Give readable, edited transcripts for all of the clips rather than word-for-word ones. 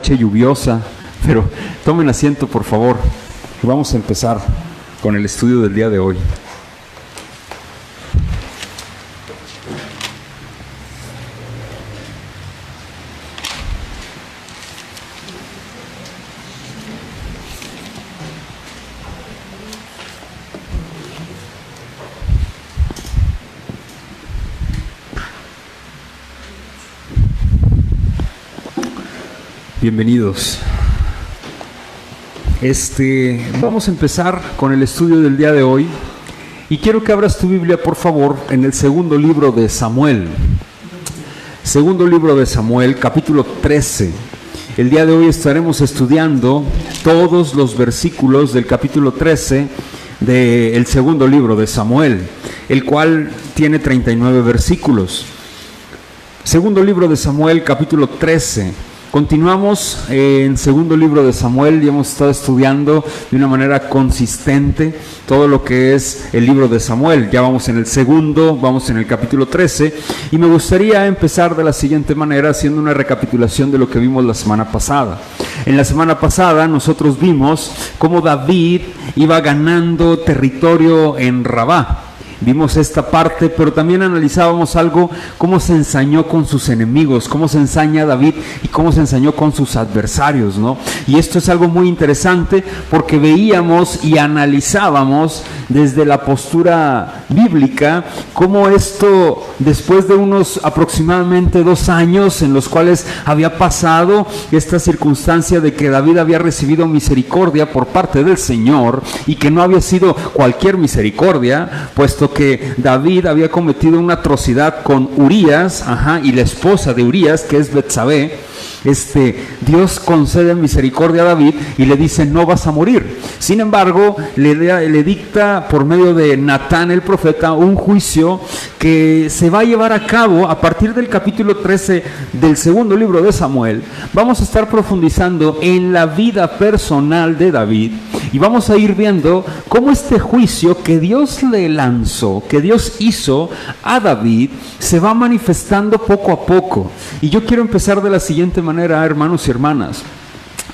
noche lluviosa, pero tomen asiento por favor. Vamos a empezar con el estudio del día de hoy. Bienvenidos. Vamos a empezar con el estudio del día de hoy y quiero que abras tu Biblia por favor en el segundo libro de Samuel. Segundo libro de Samuel, capítulo 13. El día de hoy estaremos estudiando todos los versículos del capítulo 13 del segundo libro de Samuel, el cual tiene 39 versículos. Segundo libro de Samuel, capítulo 13. Continuamos en segundo libro de Samuel y hemos estado estudiando de una manera consistente todo lo que es el libro de Samuel. Ya vamos en el segundo, vamos en el capítulo 13 y me gustaría empezar de la siguiente manera haciendo una recapitulación de lo que vimos la semana pasada. En la semana pasada nosotros vimos cómo David iba ganando territorio en Rabá. Vimos esta parte, pero también analizábamos algo, cómo se ensañó con sus enemigos, cómo se ensaña David y cómo se ensañó con sus adversarios, ¿no? Y esto es algo muy interesante porque veíamos y analizábamos desde la postura bíblica cómo esto, después de unos aproximadamente 2 años en los cuales había pasado esta circunstancia de que David había recibido misericordia por parte del Señor y que no había sido cualquier misericordia, puesto que David había cometido una atrocidad con Urías, y la esposa de Urías, que es Betsabé. Dios concede misericordia a David y le dice: no vas a morir. Sin embargo, le dicta por medio de Natán el profeta un juicio que se va a llevar a cabo a partir del capítulo 13 del segundo libro de Samuel. Vamos a estar profundizando en la vida personal de David y vamos a ir viendo cómo este juicio que Dios le lanzó, que Dios hizo a David, se va manifestando poco a poco. Y yo quiero empezar de la siguiente manera, hermanos y hermanas.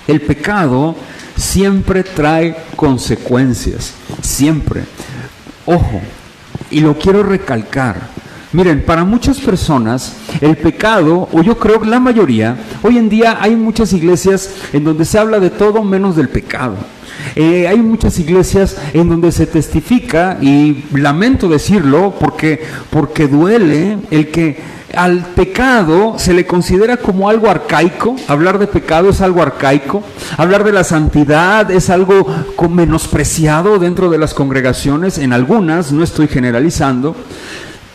El pecado siempre trae consecuencias, siempre. Ojo, y lo quiero recalcar. Miren, para muchas personas el pecado, o yo creo que la mayoría, hoy en día hay muchas iglesias en donde se habla de todo menos del pecado. Hay muchas iglesias en donde se testifica, y lamento decirlo porque duele, el que al pecado se le considera como algo arcaico. Hablar de pecado es algo arcaico. Hablar de la santidad es algo menospreciado dentro de las congregaciones, en algunas, no estoy generalizando.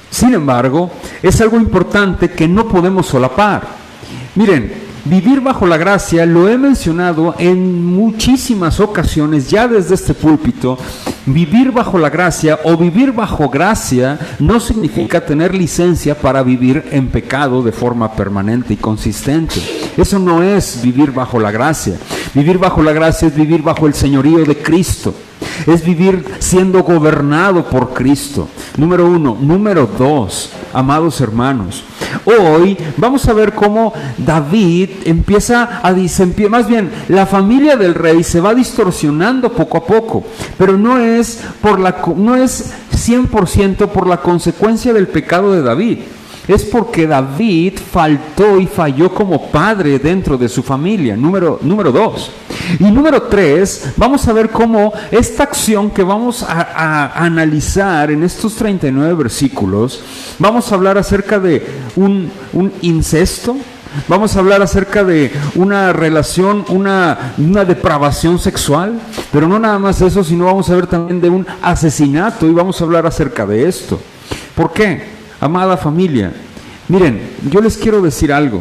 Sin embargo, es algo importante que no podemos solapar. Miren, vivir bajo la gracia, lo he mencionado en muchísimas ocasiones ya desde este púlpito. Vivir bajo la gracia o vivir bajo gracia no significa tener licencia para vivir en pecado de forma permanente y consistente. Eso no es vivir bajo la gracia. Vivir bajo la gracia es vivir bajo el señorío de Cristo. Es vivir siendo gobernado por Cristo. Número 1. Número 2, amados hermanos, hoy vamos a ver cómo David más bien la familia del rey se va distorsionando poco a poco, pero no es 100% por la consecuencia del pecado de David. Es porque David faltó y falló como padre dentro de su familia. Número 2. Y número 3, vamos a ver cómo esta acción que vamos a analizar en estos 39 versículos, vamos a hablar acerca de un incesto. Vamos a hablar acerca de una relación, una depravación sexual, pero no nada más eso, sino vamos a ver también de un asesinato, y vamos a hablar acerca de esto. ¿Por qué? Amada familia, miren, yo les quiero decir algo.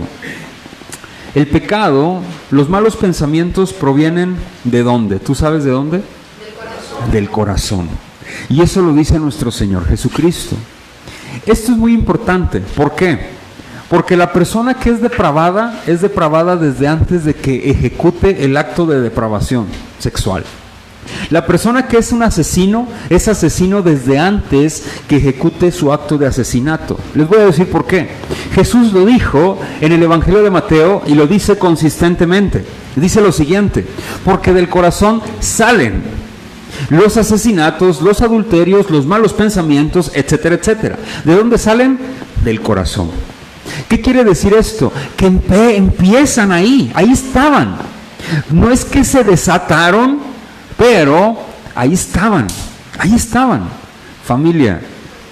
El pecado, los malos pensamientos provienen ¿de dónde? ¿Tú sabes de dónde? Del corazón. Y eso lo dice nuestro Señor Jesucristo. Esto es muy importante. ¿Por qué? Porque la persona que es depravada desde antes de que ejecute el acto de depravación sexual. La persona que es un asesino es asesino desde antes que ejecute su acto de asesinato. Les voy a decir por qué. Jesús lo dijo en el Evangelio de Mateo y lo dice consistentemente. Dice lo siguiente: porque del corazón salen los asesinatos, los adulterios, los malos pensamientos, etcétera, etcétera. ¿De dónde salen? Del corazón. ¿Qué quiere decir esto? Que empiezan ahí estaban. No es que se desataron, pero ahí estaban. Familia,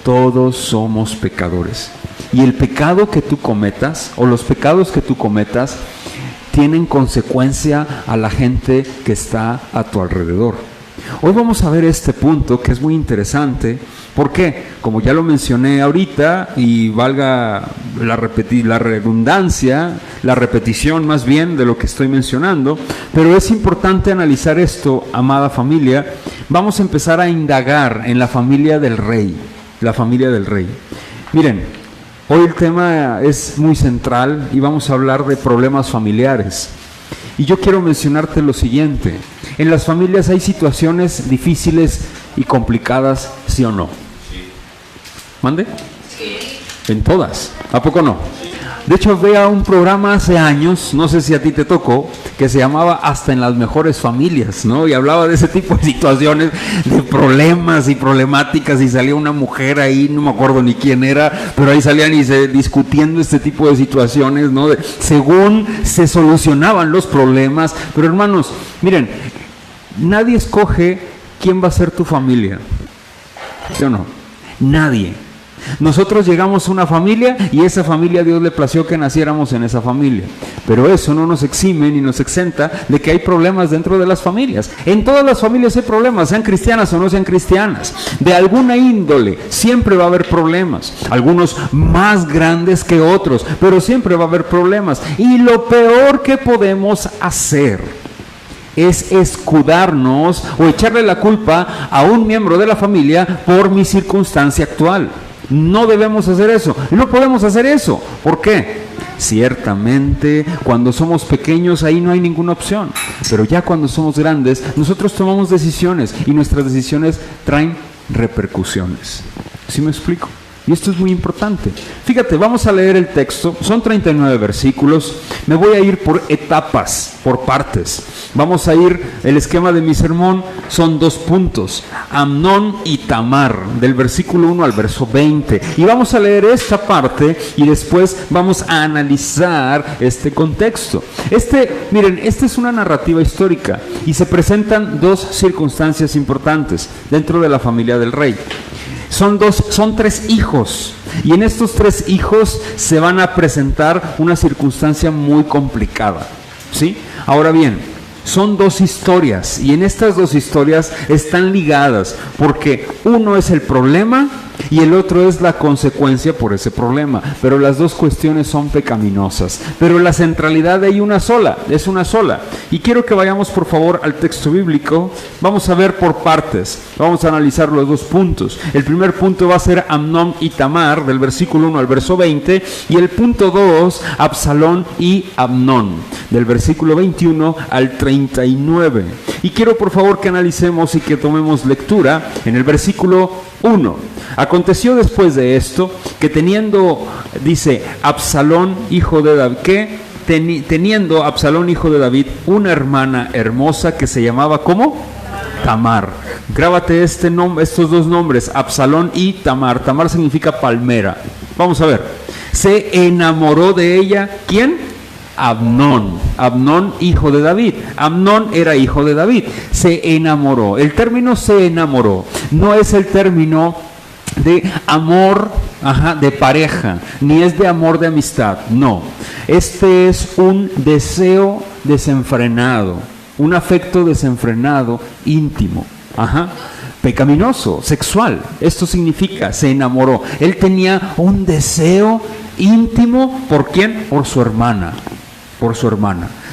todos somos pecadores. Y el pecado que tú cometas, o los pecados que tú cometas, tienen consecuencia a la gente que está a tu alrededor. Hoy vamos a ver este punto que es muy interesante. ¿Por qué? Como ya lo mencioné ahorita, y valga la redundancia, la repetición más bien de lo que estoy mencionando, pero es importante analizar esto, amada familia. Vamos a empezar a indagar en la familia del rey, Miren, hoy el tema es muy central y vamos a hablar de problemas familiares. Y yo quiero mencionarte lo siguiente: en las familias hay situaciones difíciles y complicadas, ¿sí o no? ¿Mande? Sí. En todas. ¿A poco no? De hecho, veía un programa hace años, no sé si a ti te tocó, que se llamaba Hasta en las mejores familias, ¿no? Y hablaba de ese tipo de situaciones, de problemas y problemáticas, y salía una mujer ahí, no me acuerdo ni quién era, pero ahí salían discutiendo este tipo de situaciones, ¿no? Según se solucionaban los problemas. Pero hermanos, miren, nadie escoge quién va a ser tu familia, ¿sí o no? Nadie. Nosotros llegamos a una familia y esa familia Dios le plació que naciéramos en esa familia, pero eso no nos exime ni nos exenta de que hay problemas dentro de las familias. En todas las familias hay problemas, sean cristianas o no sean cristianas, de alguna índole. Siempre va a haber problemas, algunos más grandes que otros, pero siempre va a haber problemas. Y lo peor que podemos hacer es escudarnos o echarle la culpa a un miembro de la familia por mi circunstancia actual. No debemos hacer eso, no podemos hacer eso. ¿Por qué? Ciertamente, cuando somos pequeños ahí no hay ninguna opción, pero ya cuando somos grandes, nosotros tomamos decisiones y nuestras decisiones traen repercusiones. ¿Sí me explico? Y esto es muy importante. Fíjate, vamos a leer el texto, son 39 versículos, me voy a ir por etapas, por partes. Vamos a ir, el esquema de mi sermón son 2 puntos, Amnón y Tamar, del versículo 1 al verso 20. Y vamos a leer esta parte y después vamos a analizar este contexto. Miren, esta es una narrativa histórica y se presentan 2 circunstancias importantes dentro de la familia del rey. Son 3 hijos, y en estos 3 hijos se van a presentar una circunstancia muy complicada, ¿sí? Ahora bien, son 2 historias, y en estas 2 historias están ligadas, porque uno es el problema y el otro es la consecuencia por ese problema, pero las 2 cuestiones son pecaminosas, pero la centralidad hay es una sola. Y quiero que vayamos por favor al texto bíblico. Vamos a ver por partes, vamos a analizar los 2 puntos. El primer punto va a ser Amnón y Tamar, del versículo 1 al verso 20, y el punto 2, Absalón y Amnón, del versículo 21 al 39. Y quiero por favor que analicemos y que tomemos lectura en el versículo 1. Aconteció después de esto que dice Absalón hijo de David, teniendo Absalón hijo de David una hermana hermosa que se llamaba ¿cómo? Tamar. Grábate estos 2 nombres, Absalón y Tamar. Tamar significa palmera. Vamos a ver. Se enamoró de ella, ¿quién? Amnón, hijo de David. Amnón era hijo de David. Se enamoró. El término se enamoró no es el término de amor de pareja, ni es de amor de amistad, no. Este es un deseo desenfrenado, un afecto desenfrenado, íntimo, pecaminoso, sexual. Esto significa, se enamoró. Él tenía un deseo íntimo, ¿por quién? Por su hermana,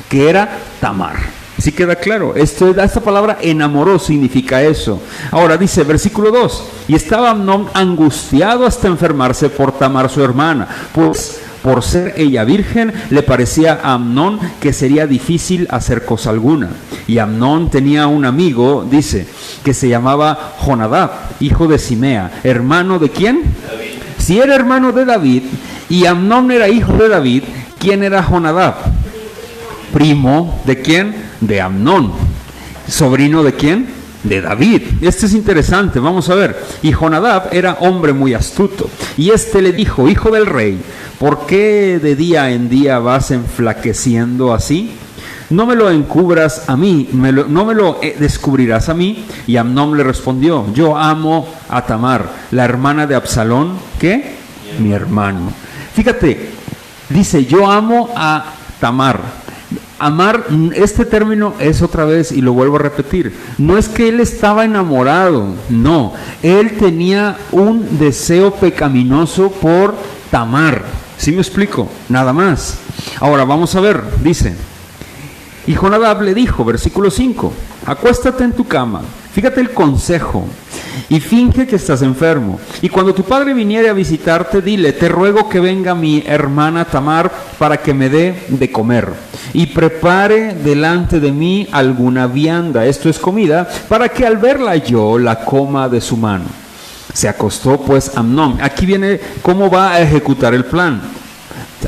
que era Tamar. ¿Sí queda claro? Esta palabra enamoró significa eso. Ahora dice, versículo 2, y estaba Amnón angustiado hasta enfermarse por Tamar su hermana, pues Por ser ella virgen, le parecía a Amnón que sería difícil hacer cosa alguna. Y Amnón tenía un amigo, dice, que se llamaba Jonadab, hijo de Simea. ¿Hermano de quién? David. Si era hermano de David y Amnón era hijo de David, ¿quién era Jonadab? Primo ¿de quién? De Amnón. ¿Sobrino de quién? De David. Este es interesante, vamos a ver. Y Jonadab era hombre muy astuto. Y le dijo, hijo del rey, ¿por qué de día en día vas enflaqueciendo así? No me lo encubras a mí, no me lo descubrirás a mí. Y Amnón le respondió, yo amo a Tamar, la hermana de Absalón, ¿qué? Mi hermano. Fíjate, dice, yo amo a Tamar. Amar, este término es otra vez, y lo vuelvo a repetir, no es que él estaba enamorado, no, él tenía un deseo pecaminoso por Tamar. ¿Sí me explico? Nada más. Ahora vamos a ver, dice, y Jonadab le dijo, versículo 5, acuéstate en tu cama, fíjate el consejo, y finge que estás enfermo. Y cuando tu padre viniere a visitarte, dile, te ruego que venga mi hermana Tamar para que me dé de comer. Y prepare delante de mí alguna vianda, esto es comida, para que al verla yo la coma de su mano. Se acostó pues Amnón. Aquí viene cómo va a ejecutar el plan.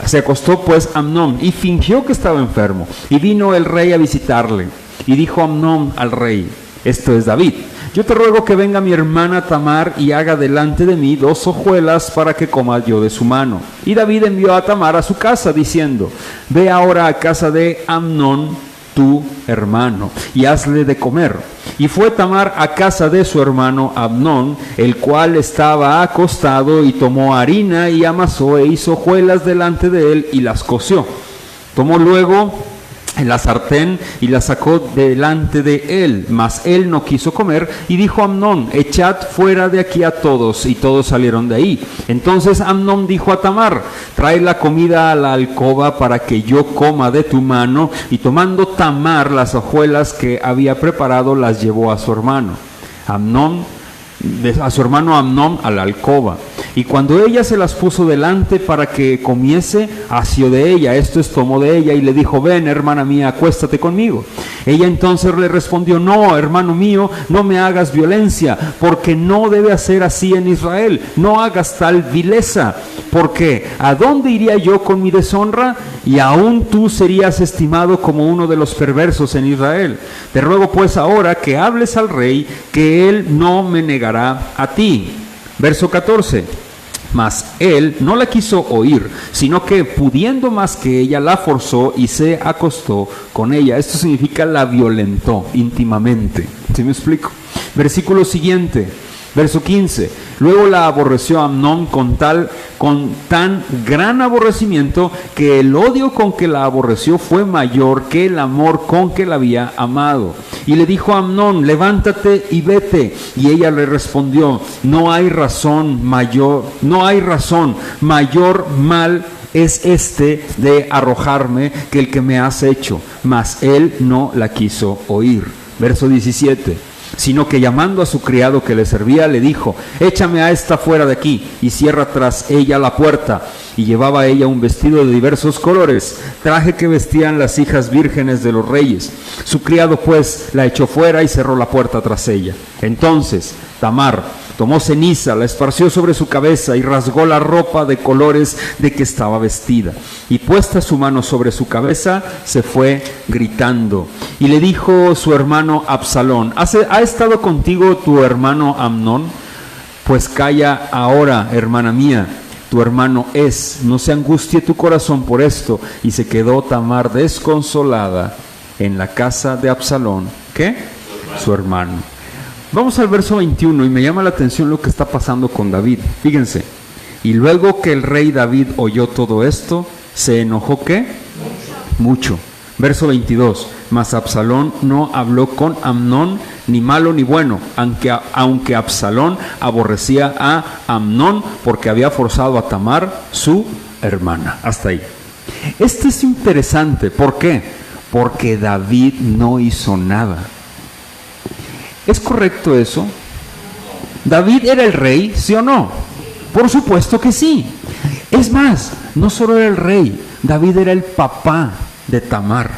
Se acostó pues Amnón y fingió que estaba enfermo. Y vino el rey a visitarle. Y dijo Amnón al rey, esto es David, yo te ruego que venga mi hermana Tamar y haga delante de mí 2 hojuelas para que coma yo de su mano. Y David envió a Tamar a su casa diciendo, ve ahora a casa de Amnón tu hermano y hazle de comer. Y fue Tamar a casa de su hermano Amnón, el cual estaba acostado, y tomó harina y amasó e hizo hojuelas delante de él y las coció. Tomó luego en la sartén y la sacó delante de él, mas él no quiso comer, y dijo a Amnón, echad fuera de aquí a todos, y todos salieron de ahí. Entonces Amnón dijo a Tamar, trae la comida a la alcoba para que yo coma de tu mano, y tomando Tamar las hojuelas que había preparado, las llevó a su hermano Amnón a la alcoba. Y cuando ella se las puso delante para que comiese, asió de ella, esto es, tomó de ella y le dijo, ven, hermana mía, acuéstate conmigo. Ella entonces le respondió, no, hermano mío, no me hagas violencia, porque no debe hacer así en Israel, no hagas tal vileza, porque ¿a dónde iría yo con mi deshonra? Y aún tú serías estimado como uno de los perversos en Israel. Te ruego pues ahora que hables al rey, que él no me negará a ti. Verso 14. Mas él no la quiso oír, sino que pudiendo más que ella, la forzó y se acostó con ella. Esto significa la violentó íntimamente. ¿Sí me explico? Versículo siguiente, verso 15. Luego la aborreció Amnón con tan gran aborrecimiento que el odio con que la aborreció fue mayor que el amor con que la había amado. Y le dijo a Amnón, levántate y vete. Y ella le respondió, no hay razón, mayor mal es este de arrojarme que el que me has hecho. Mas él no la quiso oír. Verso 17. Sino que llamando a su criado que le servía, le dijo, échame a esta fuera de aquí, y cierra tras ella la puerta. Y llevaba ella un vestido de diversos colores, traje que vestían las hijas vírgenes de los reyes. Su criado pues la echó fuera y cerró la puerta tras ella. Entonces Tamar tomó ceniza, la esparció sobre su cabeza y rasgó la ropa de colores de que estaba vestida. Y puesta su mano sobre su cabeza, se fue gritando. Y le dijo su hermano Absalón, ¿ha estado contigo tu hermano Amnón? Pues calla ahora, hermana mía, tu hermano es, no se angustie tu corazón por esto. Y se quedó Tamar desconsolada en la casa de Absalón. ¿Qué? Su hermano. Vamos al verso 21 y me llama la atención lo que está pasando con David. Fíjense, y luego que el rey David oyó todo esto, ¿se enojó qué? Mucho. Verso 22, mas Absalón no habló con Amnón ni malo ni bueno, aunque Absalón aborrecía a Amnón porque había forzado a Tamar, su hermana. Hasta ahí. Este es interesante, ¿por qué? Porque David no hizo nada. ¿Es correcto eso? ¿David era el rey, sí o no? Por supuesto que sí. Es más, no solo era el rey, David era el papá de Tamar.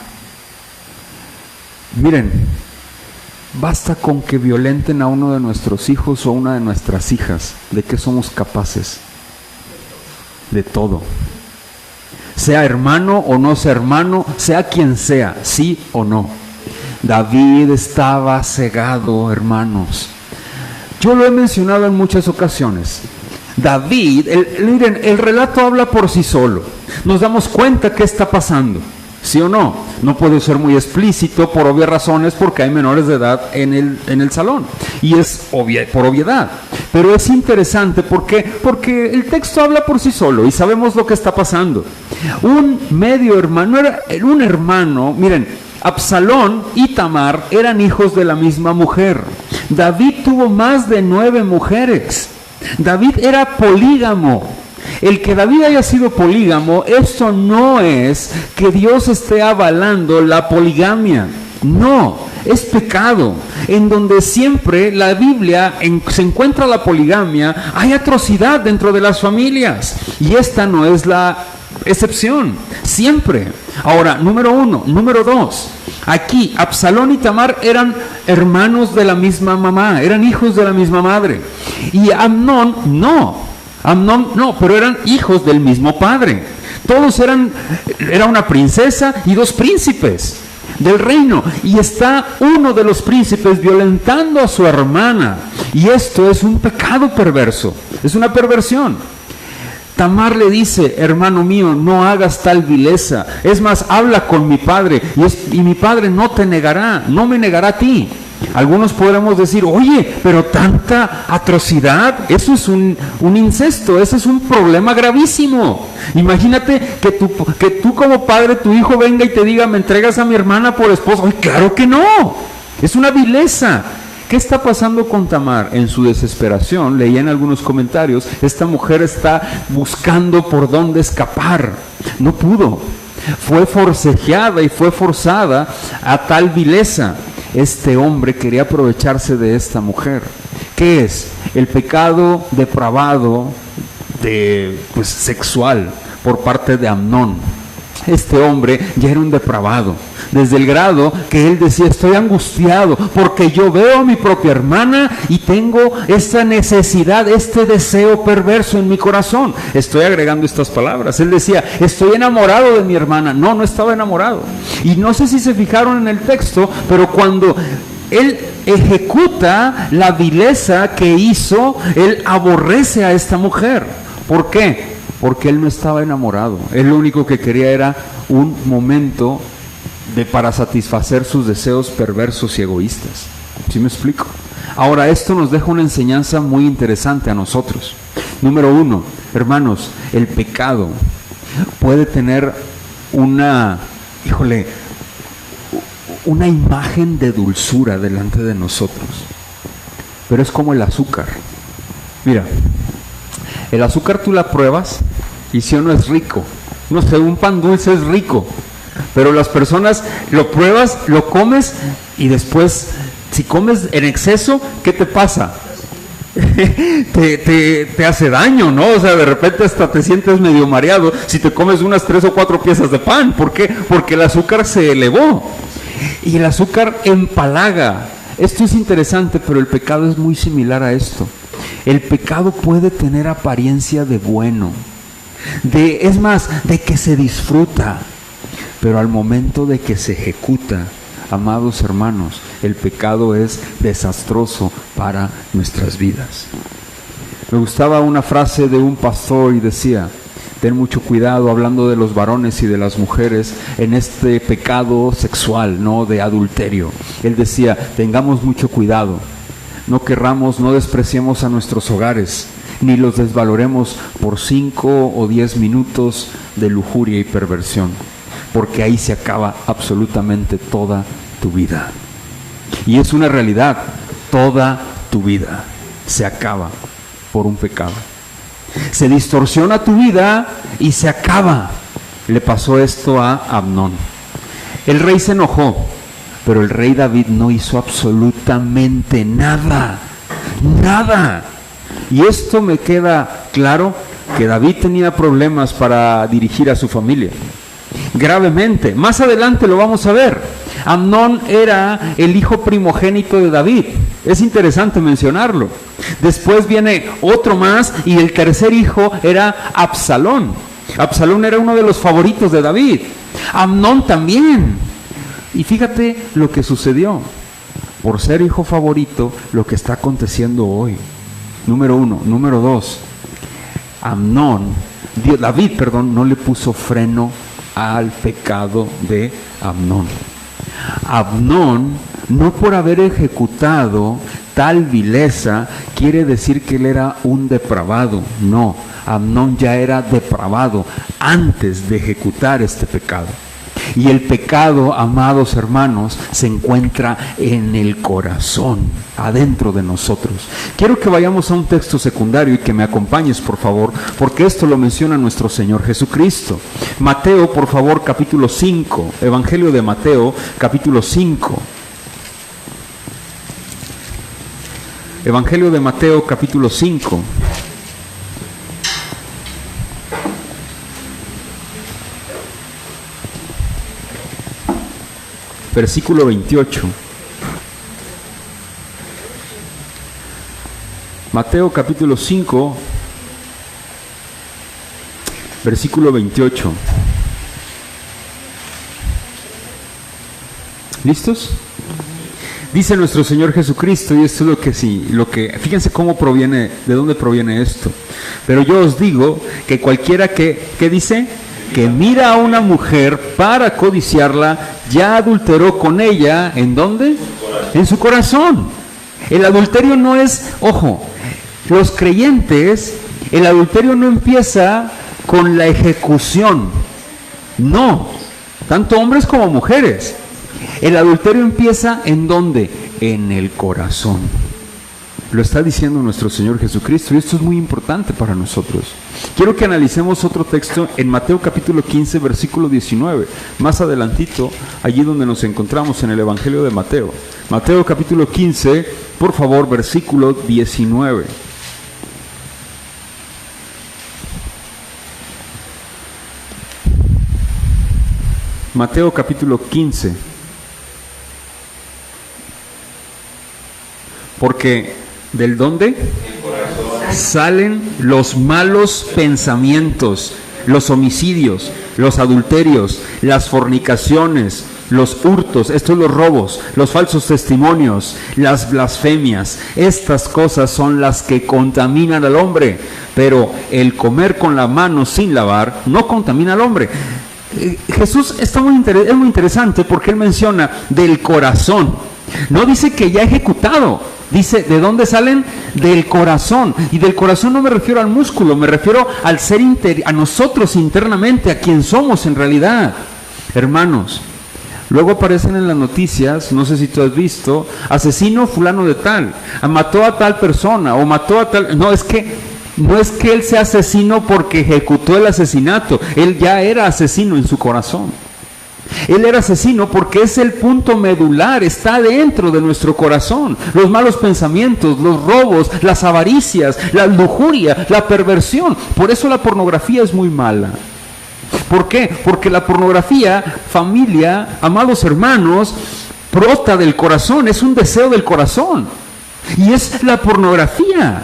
Miren, basta con que violenten a uno de nuestros hijos o a una de nuestras hijas. ¿De qué somos capaces? De todo. Sea hermano o no sea hermano, sea quien sea, sí o no. David estaba cegado, hermanos. Yo lo he mencionado en muchas ocasiones. David, miren, el relato habla por sí solo. Nos damos cuenta qué está pasando, ¿sí o no? No puedo ser muy explícito por obvias razones, porque hay menores de edad en el salón. Y es por obviedad. Pero es interesante porque el texto habla por sí solo y sabemos lo que está pasando. Un hermano, miren, Absalón y Tamar eran hijos de la misma mujer. David tuvo más de 9 mujeres. David era polígamo. El que David haya sido polígamo, eso no es que Dios esté avalando la poligamia. No, es pecado. En donde siempre la Biblia se encuentra la poligamia, hay atrocidad dentro de las familias. Y esta no es la excepción, siempre. Ahora, número 1. Número 2. Aquí, Absalón y Tamar eran hermanos de la misma mamá, eran hijos de la misma madre. Y Amnón no, pero eran hijos del mismo padre. Todos era una princesa y 2 príncipes del reino. Y está uno de los príncipes violentando a su hermana. Y esto es un pecado perverso, es una perversión. Tamar le dice: hermano mío, no hagas tal vileza. Es más, habla con mi padre y mi padre no te negará, no me negará a ti. Algunos podremos decir: oye, pero tanta atrocidad, eso es un incesto, ese es un problema gravísimo. Imagínate que tú como padre, tu hijo venga y te diga: me entregas a mi hermana por esposa. ¡Ay, claro que no! Es una vileza. ¿Qué está pasando con Tamar? En su desesperación, leía en algunos comentarios, esta mujer está buscando por dónde escapar. No pudo. Fue forcejeada y fue forzada a tal vileza. Este hombre quería aprovecharse de esta mujer. ¿Qué es? El pecado depravado sexual por parte de Amnón. Este hombre ya era un depravado, desde el grado que él decía: estoy angustiado porque yo veo a mi propia hermana y tengo esta necesidad, este deseo perverso en mi corazón. Estoy agregando estas palabras. Él decía: estoy enamorado de mi hermana. No estaba enamorado. Y no sé si se fijaron en el texto, pero cuando él ejecuta la vileza que hizo, él aborrece a esta mujer. ¿Por qué? Porque él no estaba enamorado. Él lo único que quería era un momento para satisfacer sus deseos perversos y egoístas. ¿Sí me explico? Ahora, esto nos deja una enseñanza muy interesante a nosotros. Número 1, hermanos, el pecado puede tener una imagen de dulzura delante de nosotros, pero es como el azúcar. Mira, el azúcar tú la pruebas y si o no es rico. No sé, un pan dulce es rico, pero las personas lo pruebas, lo comes y después, si comes en exceso, ¿qué te pasa? te hace daño, ¿no? O sea, de repente hasta te sientes medio mareado si te comes unas 3 o 4 piezas de pan. ¿Por qué? Porque el azúcar se elevó y el azúcar empalaga. Esto es interesante, pero el pecado es muy similar a esto. El pecado puede tener apariencia de bueno, es más, de que se disfruta, pero al momento de que se ejecuta, amados hermanos, el pecado es desastroso para nuestras vidas. Me gustaba una frase de un pastor y decía: ten mucho cuidado, hablando de los varones y de las mujeres, en este pecado sexual, no de adulterio. Él decía: tengamos mucho cuidado. No despreciemos a nuestros hogares, ni los desvaloremos por 5 o 10 minutos de lujuria y perversión, porque ahí se acaba absolutamente toda tu vida. Y es una realidad, toda tu vida se acaba por un pecado. Se distorsiona tu vida y se acaba. Le pasó esto a Amnón. El rey se enojó, pero el rey David no hizo absolutamente nada. Y esto me queda claro que David tenía problemas para dirigir a su familia. Gravemente. Más adelante lo vamos a ver. Amnón era el hijo primogénito de David. Es interesante mencionarlo. Después viene otro más y el tercer hijo era Absalón. Absalón era uno de los favoritos de David. Amnón también. Y fíjate lo que sucedió. Por ser hijo favorito, lo que está aconteciendo hoy. Número 1. Número 2. David, no le puso freno al pecado de Amnón. Amnón, no por haber ejecutado tal vileza, quiere decir que él era un depravado. No, Amnón ya era depravado antes de ejecutar este pecado. Y el pecado, amados hermanos, se encuentra en el corazón, adentro de nosotros. Quiero que vayamos a un texto secundario y que me acompañes, por favor, porque esto lo menciona nuestro Señor Jesucristo. Mateo, por favor, capítulo 5, Evangelio de Mateo, capítulo 5. Evangelio de Mateo, capítulo 5. Versículo 28. Mateo capítulo 5, versículo 28. ¿Listos? Dice nuestro Señor Jesucristo, y esto es fíjense cómo proviene, de dónde proviene esto. Pero yo os digo que cualquiera ¿qué dice? Que mira a una mujer para codiciarla, ya adulteró con ella, ¿en dónde? En su corazón. El adulterio no es, ojo, los creyentes, el adulterio no empieza con la ejecución, no, tanto hombres como mujeres. El adulterio empieza ¿en dónde? En el corazón. Lo está diciendo nuestro Señor Jesucristo, y esto es muy importante para nosotros. Quiero que analicemos otro texto en Mateo capítulo 15, versículo 19. Más adelantito, allí donde nos encontramos en el Evangelio de Mateo. Mateo capítulo 15, por favor, versículo 19. Mateo capítulo 15. Porque ¿del dónde? Salen los malos pensamientos, los homicidios, los adulterios, las fornicaciones, los hurtos, los robos, los falsos testimonios, las blasfemias. Estas cosas son las que contaminan al hombre, pero el comer con la mano sin lavar no contamina al hombre. Jesús es muy interesante porque él menciona del corazón. No dice que ya ejecutado, dice de dónde salen, del corazón. Y del corazón no me refiero al músculo, me refiero al ser a nosotros internamente, a quien somos en realidad. Hermanos, luego aparecen en las noticias, no sé si tú has visto, asesino fulano de tal, mató a tal persona o mató a tal. No es que él sea asesino porque ejecutó el asesinato, él ya era asesino en su corazón. Él era asesino porque es el punto medular, está dentro de nuestro corazón. Los malos pensamientos, los robos, las avaricias, la lujuria, la perversión. Por eso la pornografía es muy mala. ¿Por qué? Porque la pornografía, familia, amados hermanos, brota del corazón, es un deseo del corazón. Y es la pornografía.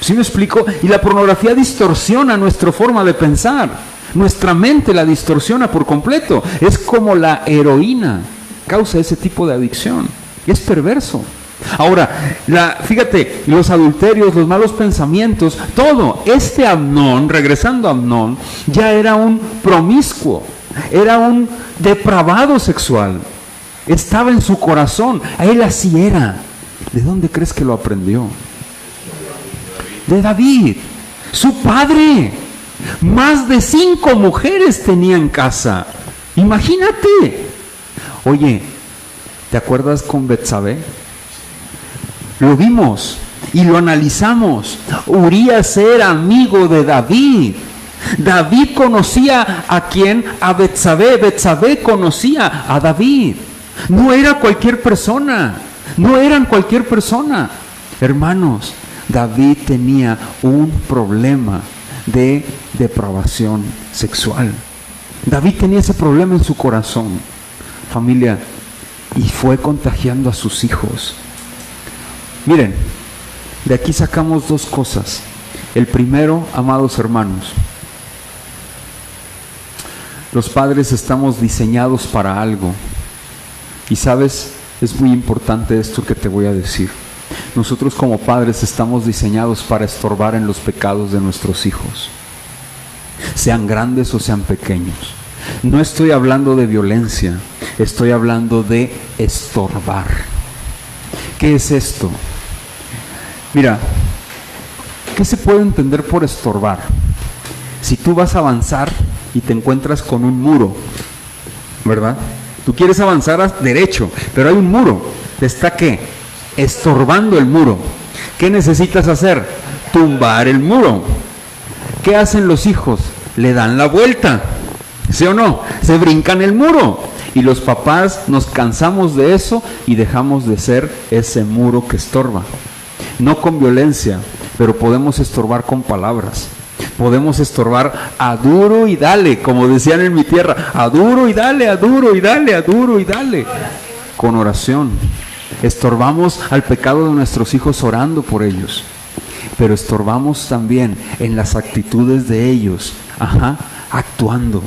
¿Sí me explico? Y la pornografía distorsiona nuestra forma de pensar. Nuestra mente la distorsiona por completo. Es como la heroína, causa ese tipo de adicción. Es perverso. Ahora, fíjate, los adulterios, los malos pensamientos, todo. Amnón, regresando a Amnón, ya era un promiscuo, era un depravado sexual. Estaba en su corazón, a él así era. ¿De dónde crees que lo aprendió? De David, su padre. Más de 5 mujeres tenía en casa. Imagínate. Oye, ¿te acuerdas con Betsabé? Lo vimos y lo analizamos. Urías era amigo de David. David conocía ¿a quién? A Betsabé. Betsabé conocía a David. No era cualquier persona. No eran cualquier persona. Hermanos, David tenía un problema de depravación sexual. David tenía ese problema en su corazón, familia, y fue contagiando a sus hijos. Miren, de aquí sacamos dos cosas. El primero, amados hermanos, los padres estamos diseñados para algo. Y sabes, es muy importante esto que te voy a decir. Nosotros como padres estamos diseñados para estorbar en los pecados de nuestros hijos, sean grandes o sean pequeños. No estoy hablando de violencia, estoy hablando de estorbar. ¿Qué es esto? Mira, ¿qué se puede entender por estorbar? Si tú vas a avanzar y te encuentras con un muro, ¿verdad? Tú quieres avanzar derecho, pero hay un muro. ¿Te está qué? Estorbando el muro. ¿Qué necesitas hacer? Tumbar el muro. ¿Qué hacen los hijos? Le dan la vuelta, ¿sí o no? Se brincan el muro. Y los papás nos cansamos de eso y dejamos de ser ese muro que estorba. No con violencia, pero podemos estorbar con palabras. Podemos estorbar a duro y dale, como decían en mi tierra, a duro y dale, a duro y dale, a duro y dale. Con oración. Estorbamos al pecado de nuestros hijos orando por ellos, pero estorbamos también en las actitudes de ellos, actuando.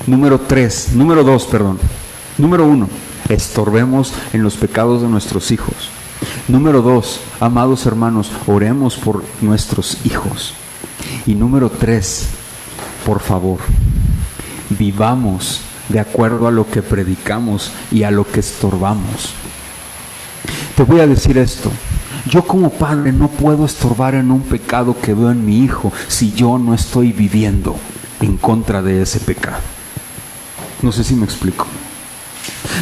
Número 1, estorbemos en los pecados de nuestros hijos. Número 2, amados hermanos, oremos por nuestros hijos. Y número 3, por favor, vivamos de acuerdo a lo que predicamos y a lo que estorbamos. Te voy a decir esto, yo como padre no puedo estorbar en un pecado que veo en mi hijo si yo no estoy viviendo en contra de ese pecado. No sé si me explico.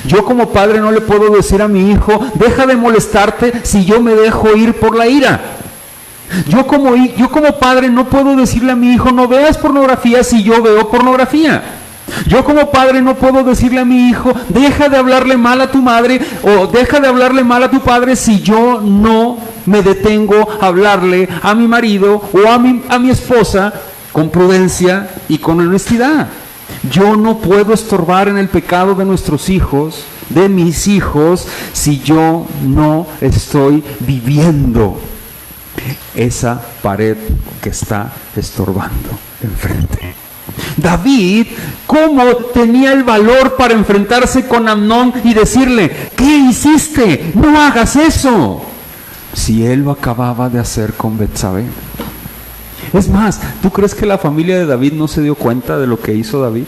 Yo como padre no le puedo decir a mi hijo, deja de molestarte si yo me dejo ir por la ira. Yo como padre no puedo decirle a mi hijo, no veas pornografía si yo veo pornografía. Yo como padre no puedo decirle a mi hijo, deja de hablarle mal a tu madre o deja de hablarle mal a tu padre si yo no me detengo a hablarle a mi marido o a mi esposa con prudencia y con honestidad. Yo no puedo estorbar en el pecado de nuestros hijos, de mis hijos, si yo no estoy viviendo esa pared que está estorbando enfrente. David, ¿cómo tenía el valor para enfrentarse con Amnón y decirle, ¿qué hiciste? No hagas eso. Si él lo acababa de hacer con Betsabé. Es más, ¿tú crees que la familia de David no se dio cuenta de lo que hizo David?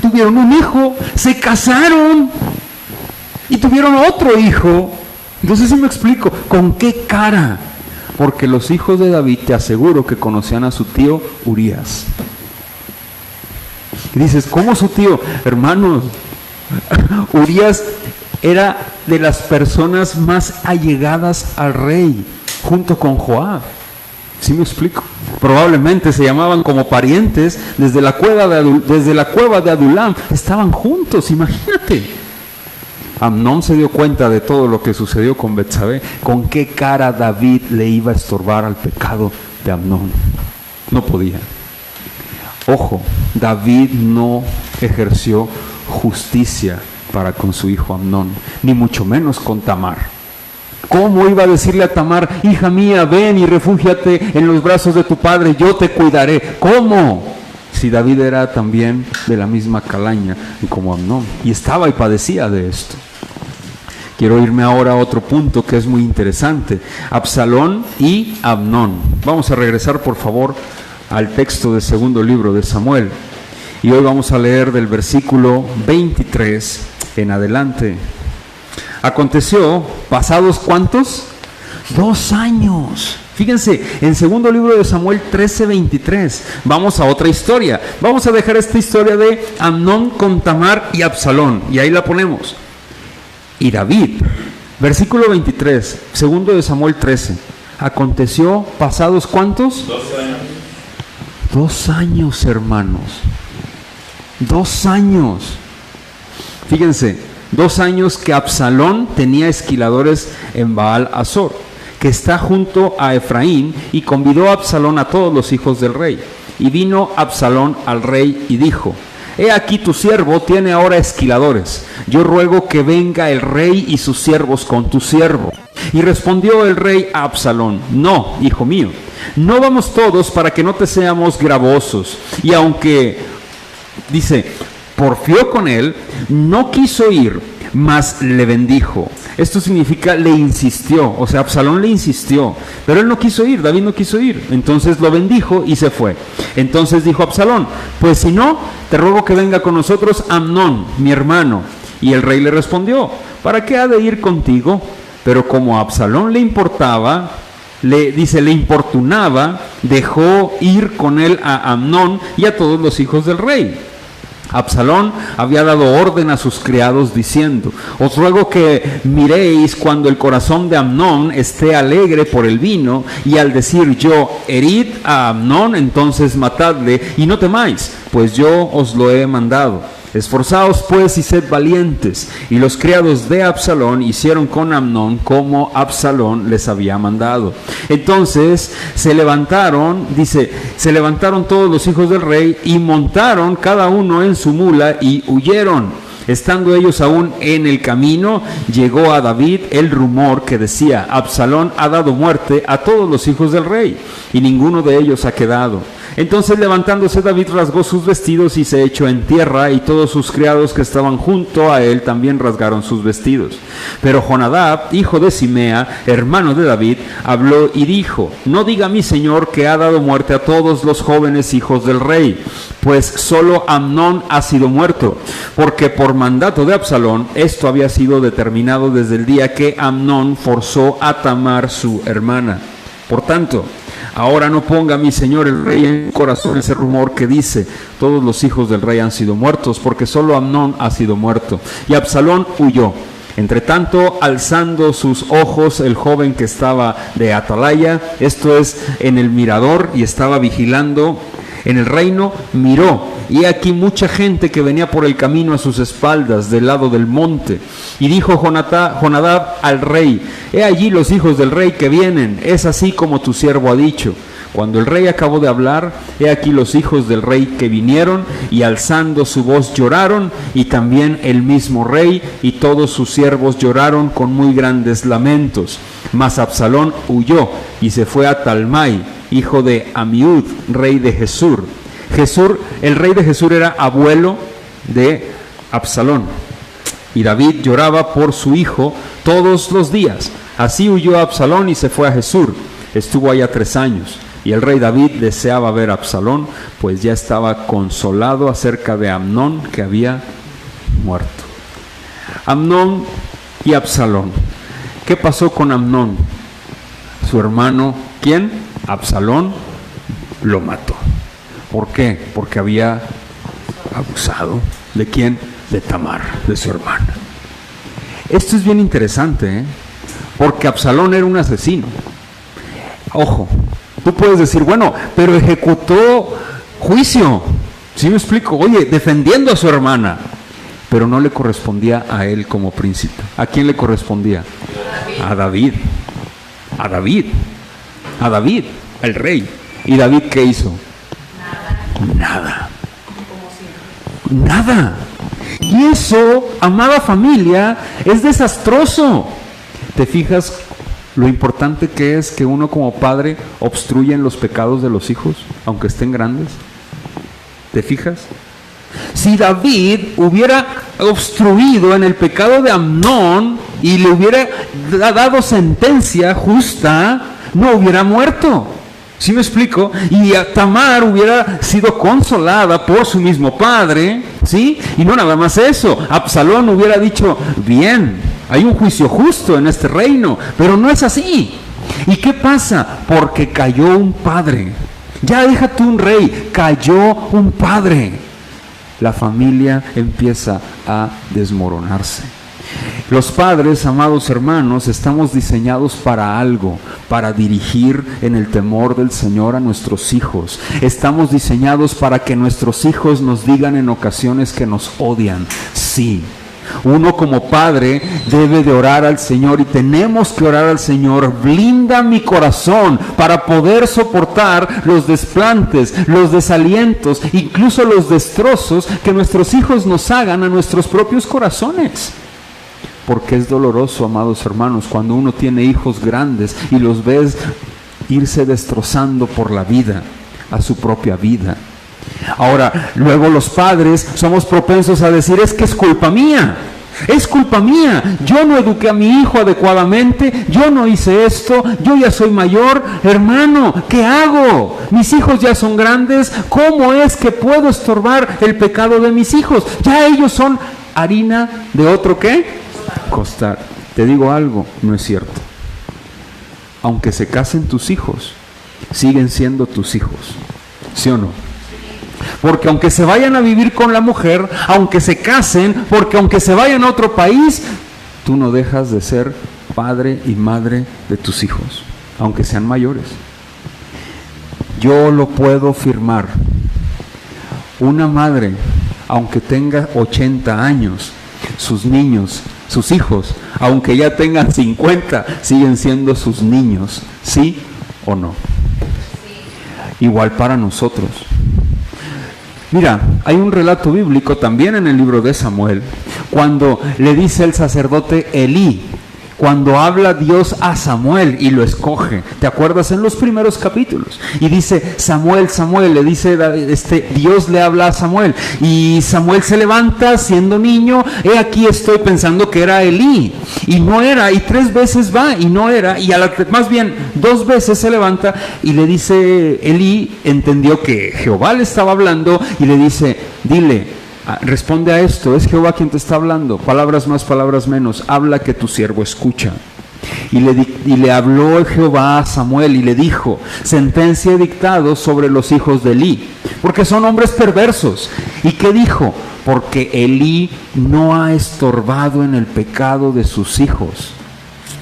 Tuvieron un hijo, se casaron y tuvieron otro hijo. Entonces, si me explico, ¿con qué cara? Porque los hijos de David, te aseguro que conocían a su tío Urías. Y dices, ¿cómo su tío? Hermanos, Urías era de las personas más allegadas al rey, junto con Joab. ¿Sí me explico? Probablemente se llamaban como parientes desde la cueva de Adulam. Estaban juntos, imagínate. Amnón se dio cuenta de todo lo que sucedió con Betsabé. ¿Con qué cara David le iba a estorbar al pecado de Amnón? No podía. Ojo, David no ejerció justicia para con su hijo Amnón, ni mucho menos con Tamar. ¿Cómo iba a decirle a Tamar, hija mía, ven y refúgiate en los brazos de tu padre, yo te cuidaré? ¿Cómo? Si David era también de la misma calaña como Amnón, y estaba y padecía de esto. Quiero irme ahora a otro punto que es muy interesante, Absalón y Amnón. Vamos a regresar por favor al texto del segundo libro de Samuel, y hoy vamos a leer del versículo 23 en adelante. Aconteció, pasados ¿cuántos? 2 años. Fíjense, en segundo libro de Samuel 13:23, vamos a otra historia. Vamos a dejar esta historia de Amnón con Tamar y Absalón, y ahí la ponemos. Y David, versículo 23, segundo de Samuel 13. Aconteció, pasados ¿cuántos? 2 años. 2 años, hermanos. 2 años. Fíjense, 2 años que Absalón tenía esquiladores en Baal Azor. que está junto a Efraín, y convidó a Absalón a todos los hijos del rey. Y vino Absalón al rey y dijo: He aquí tu siervo tiene ahora esquiladores. Yo ruego que venga el rey y sus siervos con tu siervo. Y respondió el rey a Absalón: No, hijo mío, no vamos todos para que no te seamos gravosos. Y aunque, dice, porfió con él, no quiso ir, mas le bendijo. Esto significa le insistió, o sea, Absalón le insistió, pero él no quiso ir, David no quiso ir. Entonces lo bendijo y se fue. Entonces dijo Absalón: Pues si no, te ruego que venga con nosotros Amnón, mi hermano. Y el rey le respondió: ¿Para qué ha de ir contigo? Pero como a Absalón le importaba, le importunaba, dejó ir con él a Amnón y a todos los hijos del rey. Absalón había dado orden a sus criados diciendo: Os ruego que miréis cuando el corazón de Amnón esté alegre por el vino, y al decir yo: herid a Amnón, entonces matadle, y no temáis, pues yo os lo he mandado. Esforzaos pues y sed valientes. Y los criados de Absalón hicieron con Amnón como Absalón les había mandado. Entonces se levantaron todos los hijos del rey y montaron cada uno en su mula y huyeron. Estando ellos aún en el camino, llegó a David el rumor que decía: Absalón ha dado muerte a todos los hijos del rey, y ninguno de ellos ha quedado. Entonces levantándose David rasgó sus vestidos y se echó en tierra, y todos sus criados que estaban junto a él también rasgaron sus vestidos. Pero Jonadab, hijo de Simea, hermano de David, habló y dijo: No diga mi señor que ha dado muerte a todos los jóvenes hijos del rey, pues solo Amnón ha sido muerto, porque por mandato de Absalón esto había sido determinado desde el día que Amnón forzó a Tamar su hermana. Por tanto, ahora no ponga mi señor el rey en el corazón ese rumor que dice: todos los hijos del rey han sido muertos, porque solo Amnón ha sido muerto. Y Absalón huyó. Entre tanto, alzando sus ojos, el joven que estaba de atalaya, esto es, en el mirador, y estaba vigilando en el reino, miró, y aquí mucha gente que venía por el camino a sus espaldas, del lado del monte. Y dijo Jonadab al rey: He allí los hijos del rey que vienen, es así como tu siervo ha dicho. Cuando el rey acabó de hablar, he aquí los hijos del rey que vinieron, y alzando su voz lloraron, y también el mismo rey y todos sus siervos lloraron con muy grandes lamentos. Mas Absalón huyó y se fue a Talmai, hijo de Amiud, rey de Gesur. El rey de Gesur era abuelo de Absalón. Y David lloraba por su hijo todos los días. Así huyó Absalón y se fue a Gesur. Estuvo allá 3 años. Y el rey David deseaba ver a Absalón, pues ya estaba consolado acerca de Amnón, que había muerto. Amnón y Absalón. ¿Qué pasó con Amnón? Su hermano, ¿quién? Absalón, lo mató. ¿Por qué? Porque había abusado. ¿De quién? De Tamar, de su hermana. Esto es bien interesante, ¿eh? Porque Absalón era un asesino. Ojo, tú puedes decir: bueno, pero ejecutó juicio. ¿Sí me explico? Oye, defendiendo a su hermana. Pero no le correspondía a él como príncipe. ¿A quién le correspondía? A David. A David. A David, el rey. ¿Y David qué hizo? Nada. Nada. Y eso, amada familia, es desastroso. ¿Te fijas lo importante que es que uno como padre obstruya en los pecados de los hijos, aunque estén grandes? ¿Te fijas? Si David hubiera obstruido en el pecado de Amnón y le hubiera dado sentencia justa, no hubiera muerto. ¿Sí me explico? Y Tamar hubiera sido consolada por su mismo padre, ¿sí? Y no nada más eso, Absalón hubiera dicho: bien, hay un juicio justo en este reino, pero no es así. ¿Y qué pasa? Porque cayó un padre. Ya déjate un rey, cayó un padre. La familia empieza a desmoronarse. Los padres, amados hermanos, estamos diseñados para algo, para dirigir en el temor del Señor a nuestros hijos. Estamos diseñados para que nuestros hijos nos digan en ocasiones que nos odian. Sí, Uno como padre debe de orar al Señor y tenemos que orar al Señor. Blinda mi corazón para poder soportar los desplantes, los desalientos, incluso los destrozos que nuestros hijos nos hagan a nuestros propios corazones. Porque es doloroso, amados hermanos, cuando uno tiene hijos grandes y los ves irse destrozando por la vida, a su propia vida. Ahora, luego los padres somos propensos a decir, es que es culpa mía, yo no eduqué a mi hijo adecuadamente, yo no hice esto, yo ya soy mayor, hermano, ¿qué hago? Mis hijos ya son grandes, ¿cómo es que puedo estorbar el pecado de mis hijos? Ya ellos son harina de otro ¿qué? Costal. Te digo algo, no es cierto. Aunque se casen tus hijos, siguen siendo tus hijos, ¿sí o no? Porque aunque se vayan a vivir con la mujer, aunque se casen, porque aunque se vayan a otro país, tú no dejas de ser padre y madre de tus hijos, aunque sean mayores. Yo lo puedo firmar. Una madre, aunque tenga 80 años, sus niños, sus hijos, aunque ya tengan 50, siguen siendo sus niños, ¿sí o no? Igual para nosotros. Mira, hay un relato bíblico también en el libro de Samuel, cuando le dice el sacerdote Elí, cuando habla Dios a Samuel y lo escoge, ¿te acuerdas? En los primeros capítulos, y dice Samuel, Samuel, le dice Dios le habla a Samuel, y Samuel se levanta siendo niño, aquí estoy, pensando que era Elí, y no era, y 3 veces va, y no era, y más bien 2 veces se levanta, y le dice Elí, entendió que Jehová le estaba hablando, y le dice, dile, responde a esto, es Jehová quien te está hablando, palabras más, palabras menos, habla que tu siervo escucha. Y le habló Jehová a Samuel y le dijo, sentencia he dictado sobre los hijos de Elí, porque son hombres perversos. ¿Y qué dijo? Porque Elí no ha estorbado en el pecado de sus hijos.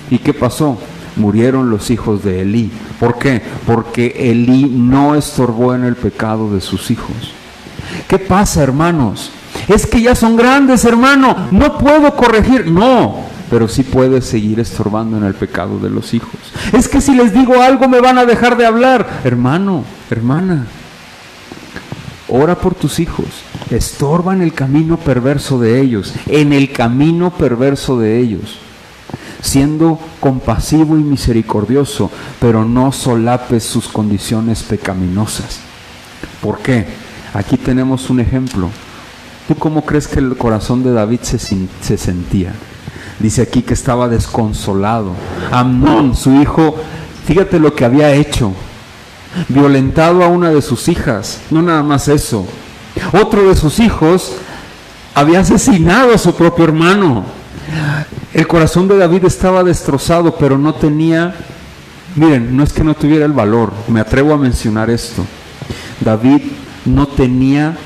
¿Y qué pasó? Murieron los hijos de Elí. ¿Por qué? Porque Elí no estorbó en el pecado de sus hijos. ¿Qué pasa, hermanos? Es que ya son grandes, hermano, no puedo corregir. No, pero sí puedes seguir estorbando en el pecado de los hijos. Es que si les digo algo me van a dejar de hablar. Hermano, hermana, ora por tus hijos. Estorba en el camino perverso de ellos, en el camino perverso de ellos, siendo compasivo y misericordioso, pero no solapes sus condiciones pecaminosas. ¿Por qué? Aquí tenemos un ejemplo. ¿Tú cómo crees que el corazón de David se sentía? Dice aquí que estaba desconsolado. Amnón, su hijo, fíjate lo que había hecho. Violentado a una de sus hijas. No nada más eso. Otro de sus hijos había asesinado a su propio hermano. El corazón de David estaba destrozado, pero no tenía... Miren, no es que no tuviera el valor. Me atrevo a mencionar esto. David no tenía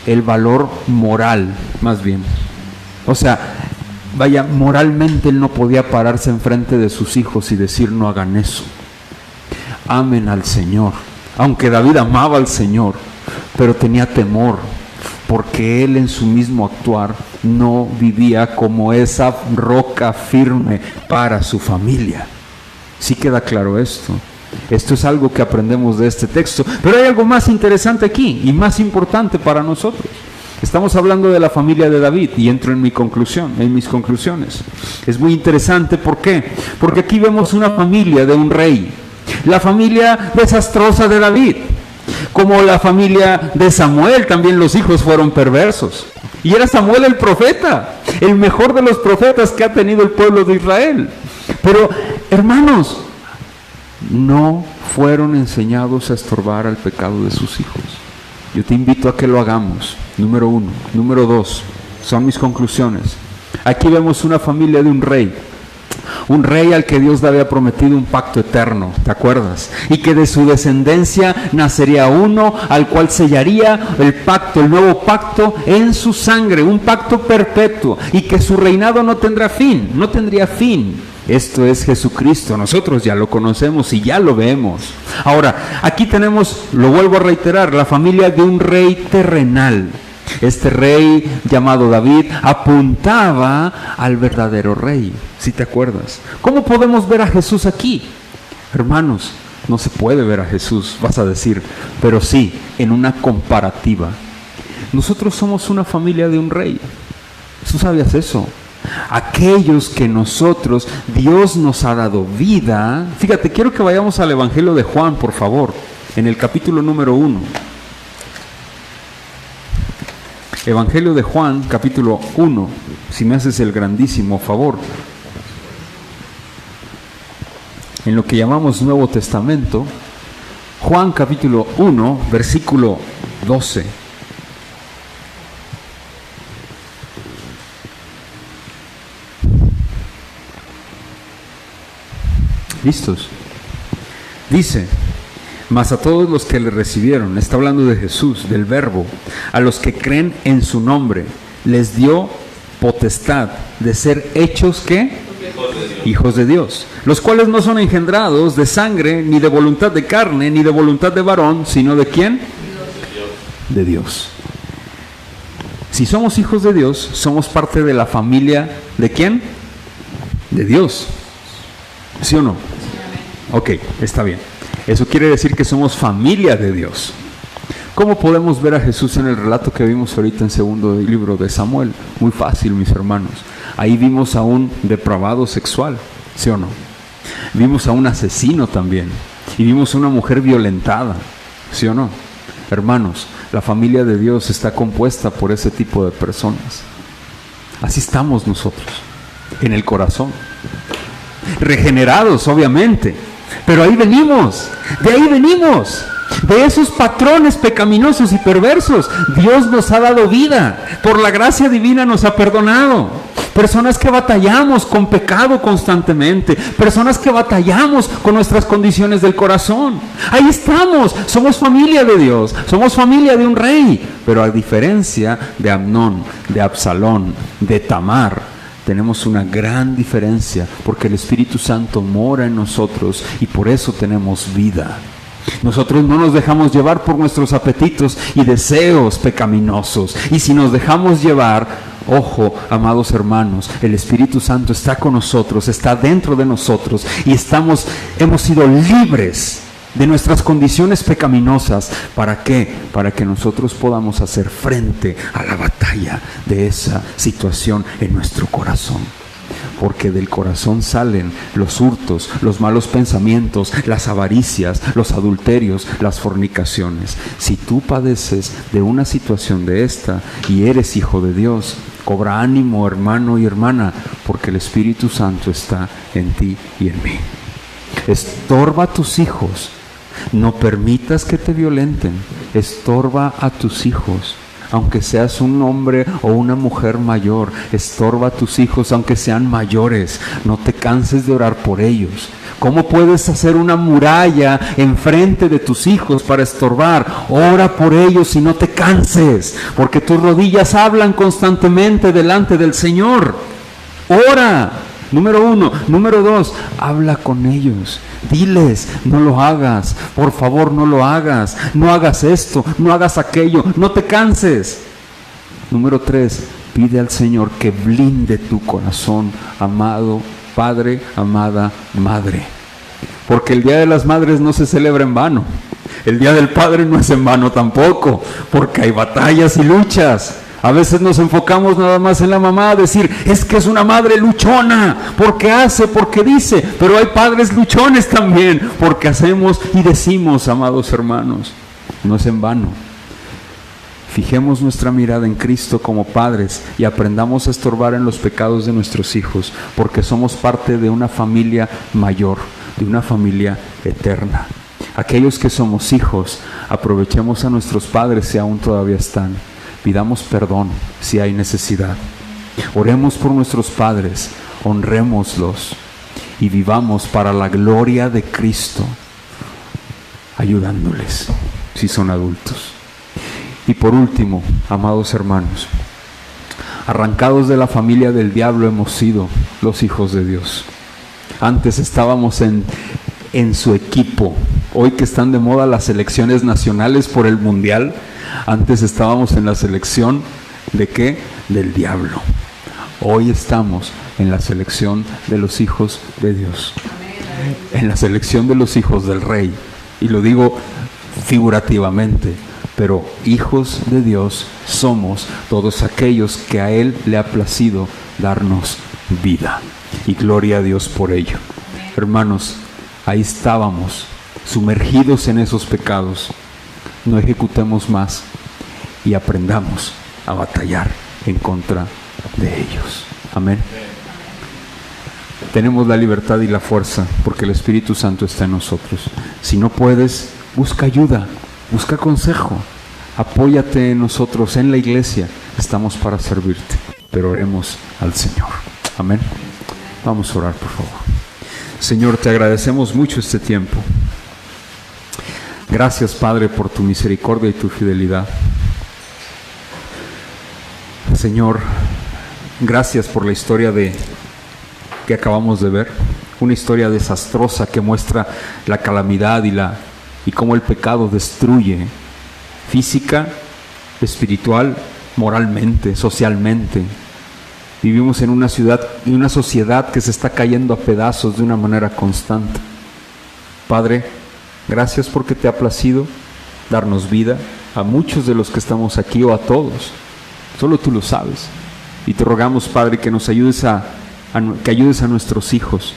el valor moral, más bien. O sea, vaya, moralmente él no podía pararse enfrente de sus hijos y decir, no hagan eso. Amen al Señor. Aunque David amaba al Señor, pero tenía temor, porque él en su mismo actuar no vivía como esa roca firme para su familia. ¿Sí queda claro esto? Esto es algo que aprendemos de este texto, pero hay algo más interesante aquí y más importante para nosotros. Estamos hablando de la familia de David y entro en mis conclusiones. Es muy interesante, ¿por qué? Porque aquí vemos una familia de un rey, la familia desastrosa de David, como la familia de Samuel, también los hijos fueron perversos. Y era Samuel el profeta, el mejor de los profetas que ha tenido el pueblo de Israel. Pero, hermanos, no fueron enseñados a estorbar al pecado de sus hijos. Yo te invito a que lo hagamos, número 1. Número 2, son mis conclusiones. Aquí vemos una familia de un rey al que Dios le había prometido un pacto eterno, ¿te acuerdas? Y que de su descendencia nacería uno al cual sellaría el pacto, el nuevo pacto en su sangre, un pacto perpetuo, y que su reinado no tendría fin. Esto es Jesucristo, nosotros ya lo conocemos y ya lo vemos. Ahora, aquí tenemos, lo vuelvo a reiterar, la familia de un rey terrenal. Este rey llamado David apuntaba al verdadero rey, si te acuerdas. ¿Cómo podemos ver a Jesús aquí? Hermanos, no se puede ver a Jesús, vas a decir, pero sí, en una comparativa. Nosotros somos una familia de un rey. ¿Tú sabías eso? Aquellos que nosotros, Dios nos ha dado vida. Fíjate, quiero que vayamos al Evangelio de Juan, por favor, en el capítulo número 1. Evangelio de Juan, capítulo 1, si me haces el grandísimo favor. En lo que llamamos Nuevo Testamento, Juan capítulo 1, versículo 12. ¿Listos? Dice: mas a todos los que le recibieron, está hablando de Jesús, del Verbo, a los que creen en su nombre, les dio potestad de ser hechos, ¿qué? Hijos de Dios, los cuales no son engendrados de sangre, ni de voluntad de carne, ni de voluntad de varón, sino ¿de quién? De Dios. Si somos hijos de Dios, somos parte de la familia ¿de quién? De Dios. ¿Sí o no? Ok, está bien. Eso quiere decir que somos familia de Dios. ¿Cómo podemos ver a Jesús en el relato que vimos ahorita en segundo libro de Samuel? Muy fácil, mis hermanos. Ahí vimos a un depravado sexual, ¿sí o no? Vimos a un asesino también. Y vimos a una mujer violentada, ¿sí o no? Hermanos, la familia de Dios está compuesta por ese tipo de personas. Así estamos nosotros, en el corazón. Regenerados, obviamente. Pero ahí venimos, de esos patrones pecaminosos y perversos. Dios nos ha dado vida, por la gracia divina nos ha perdonado. Personas que batallamos con pecado constantemente, personas que batallamos con nuestras condiciones del corazón. Ahí estamos, somos familia de Dios, somos familia de un rey. Pero a diferencia de Amnón, de Absalón, de Tamar, tenemos una gran diferencia, porque el Espíritu Santo mora en nosotros y por eso tenemos vida. Nosotros no nos dejamos llevar por nuestros apetitos y deseos pecaminosos. Y si nos dejamos llevar, ojo, amados hermanos, el Espíritu Santo está con nosotros, está dentro de nosotros y hemos sido libres de nuestras condiciones pecaminosas. ¿Para qué? Para que nosotros podamos hacer frente a la batalla de esa situación en nuestro corazón. Porque del corazón salen los hurtos, los malos pensamientos, las avaricias, los adulterios, las fornicaciones. Si tú padeces de una situación de esta y eres hijo de Dios, cobra ánimo, hermano y hermana, porque el Espíritu Santo está en ti y en mí. Estorba a tus hijos. No permitas que te violenten. Estorba a tus hijos. Aunque seas un hombre o una mujer mayor, estorba a tus hijos aunque sean mayores. No te canses de orar por ellos. ¿Cómo puedes hacer una muralla enfrente de tus hijos para estorbar? Ora por ellos y no te canses, porque tus rodillas hablan constantemente delante del Señor. Ora. Número 1. Número 2, habla con ellos. Diles, no lo hagas, por favor no lo hagas, no hagas esto, no hagas aquello, no te canses. Número 3, pide al Señor que blinde tu corazón, amado padre, amada madre. Porque el Día de las Madres no se celebra en vano. El Día del Padre no es en vano tampoco, porque hay batallas y luchas. A veces nos enfocamos nada más en la mamá, a decir, es que es una madre luchona, porque hace, porque dice, pero hay padres luchones también, porque hacemos y decimos, amados hermanos, no es en vano. Fijemos nuestra mirada en Cristo como padres y aprendamos a estorbar en los pecados de nuestros hijos, porque somos parte de una familia mayor, de una familia eterna. Aquellos que somos hijos, aprovechemos a nuestros padres si aún todavía están. Pidamos perdón si hay necesidad. Oremos por nuestros padres, honrémoslos y vivamos para la gloria de Cristo, ayudándoles si son adultos. Y por último, amados hermanos, arrancados de la familia del diablo hemos sido los hijos de Dios. Antes estábamos en su equipo, Hoy que están de moda las selecciones nacionales por el mundial, antes estábamos en la selección ¿de qué? Del diablo. Hoy estamos en la selección de los hijos de Dios, en la selección de los hijos del Rey. Y lo digo figurativamente, pero hijos de Dios somos todos aquellos que a Él le ha placido darnos vida. Y gloria a Dios por ello. Hermanos, ahí estábamos, sumergidos en esos pecados. No ejecutemos más y aprendamos a batallar en contra de ellos. Amén. Tenemos la libertad y la fuerza porque el Espíritu Santo está en nosotros. Si no puedes, busca ayuda, busca consejo, apóyate en nosotros, en la iglesia. Estamos para servirte, pero oremos al Señor. Amén. Vamos a orar, por favor. Señor, te agradecemos mucho este tiempo. Gracias, Padre, por tu misericordia y tu fidelidad. Señor, gracias por la historia que acabamos de ver. Una historia desastrosa que muestra la calamidad y cómo el pecado destruye física, espiritual, moralmente, socialmente. Vivimos en una ciudad y una sociedad que se está cayendo a pedazos de una manera constante. Padre, gracias porque te ha placido darnos vida a muchos de los que estamos aquí o a todos. Solo tú lo sabes. Y te rogamos, Padre, que nos ayudes que ayudes a nuestros hijos,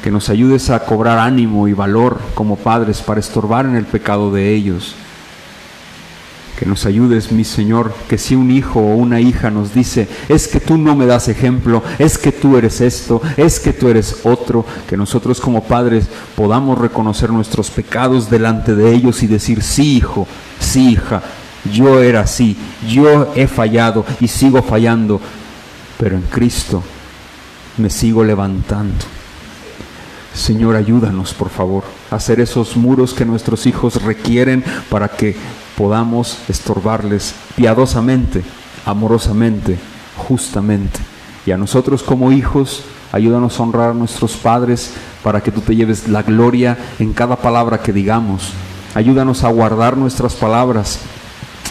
que nos ayudes a cobrar ánimo y valor como padres para estorbar en el pecado de ellos. Que nos ayudes, mi Señor, que si un hijo o una hija nos dice, es que tú no me das ejemplo, es que tú eres esto, es que tú eres otro, que nosotros como padres podamos reconocer nuestros pecados delante de ellos y decir, sí, hijo, sí, hija, yo era así, yo he fallado y sigo fallando, pero en Cristo me sigo levantando. Señor, ayúdanos, por favor, a hacer esos muros que nuestros hijos requieren para que podamos estorbarles piadosamente, amorosamente, justamente. Y a nosotros como hijos, ayúdanos a honrar a nuestros padres para que tú te lleves la gloria en cada palabra que digamos. Ayúdanos a guardar nuestras palabras,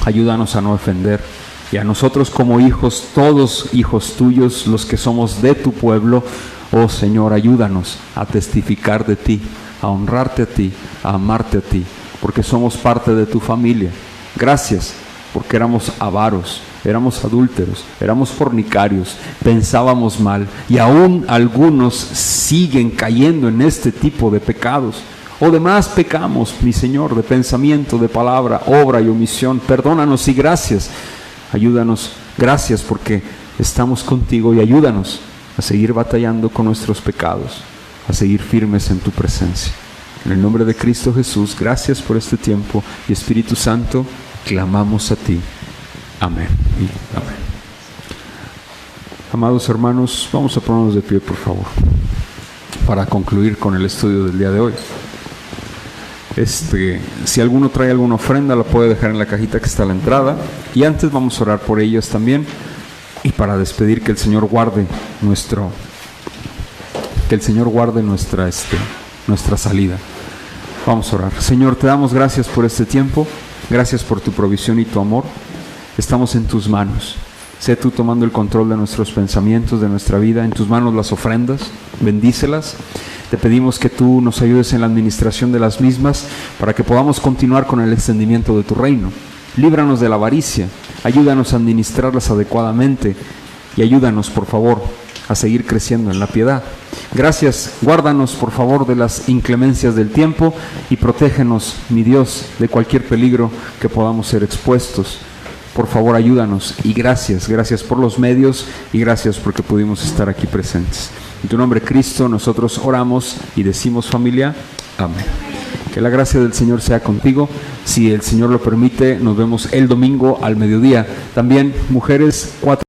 ayúdanos a no ofender. Y a nosotros como hijos, todos hijos tuyos, los que somos de tu pueblo, oh Señor, ayúdanos a testificar de ti, a honrarte a ti, a amarte a ti, porque somos parte de tu familia. Gracias, porque éramos avaros, éramos adúlteros, éramos fornicarios, pensábamos mal, y aún algunos siguen cayendo en este tipo de pecados. O demás pecamos, mi Señor, de pensamiento, de palabra, obra y omisión. Perdónanos y gracias. Ayúdanos, gracias porque estamos contigo, y ayúdanos a seguir batallando con nuestros pecados, a seguir firmes en tu presencia. En el nombre de Cristo Jesús, gracias por este tiempo, y Espíritu Santo, clamamos a ti. Amén y amén. Amados hermanos, vamos a ponernos de pie, por favor, para concluir con el estudio del día de hoy. Si alguno trae alguna ofrenda, la puede dejar en la cajita que está a la entrada, y antes vamos a orar por ellos también, y para despedir, que el Señor guarde nuestra salida. Vamos a orar. Señor, te damos gracias por este tiempo, gracias por tu provisión y tu amor. Estamos en tus manos. Sé tú tomando el control de nuestros pensamientos, de nuestra vida. En tus manos las ofrendas, bendícelas. Te pedimos que tú nos ayudes en la administración de las mismas para que podamos continuar con el extendimiento de tu reino. Líbranos de la avaricia, ayúdanos a administrarlas adecuadamente y ayúdanos, por favor, a seguir creciendo en la piedad. Gracias, guárdanos, por favor, de las inclemencias del tiempo y protégenos, mi Dios, de cualquier peligro que podamos ser expuestos. Por favor, ayúdanos, y gracias por los medios, y gracias porque pudimos estar aquí presentes. En tu nombre, Cristo, nosotros oramos y decimos, familia, amén. Que la gracia del Señor sea contigo. Si el Señor lo permite, nos vemos el domingo al mediodía. También, mujeres, 4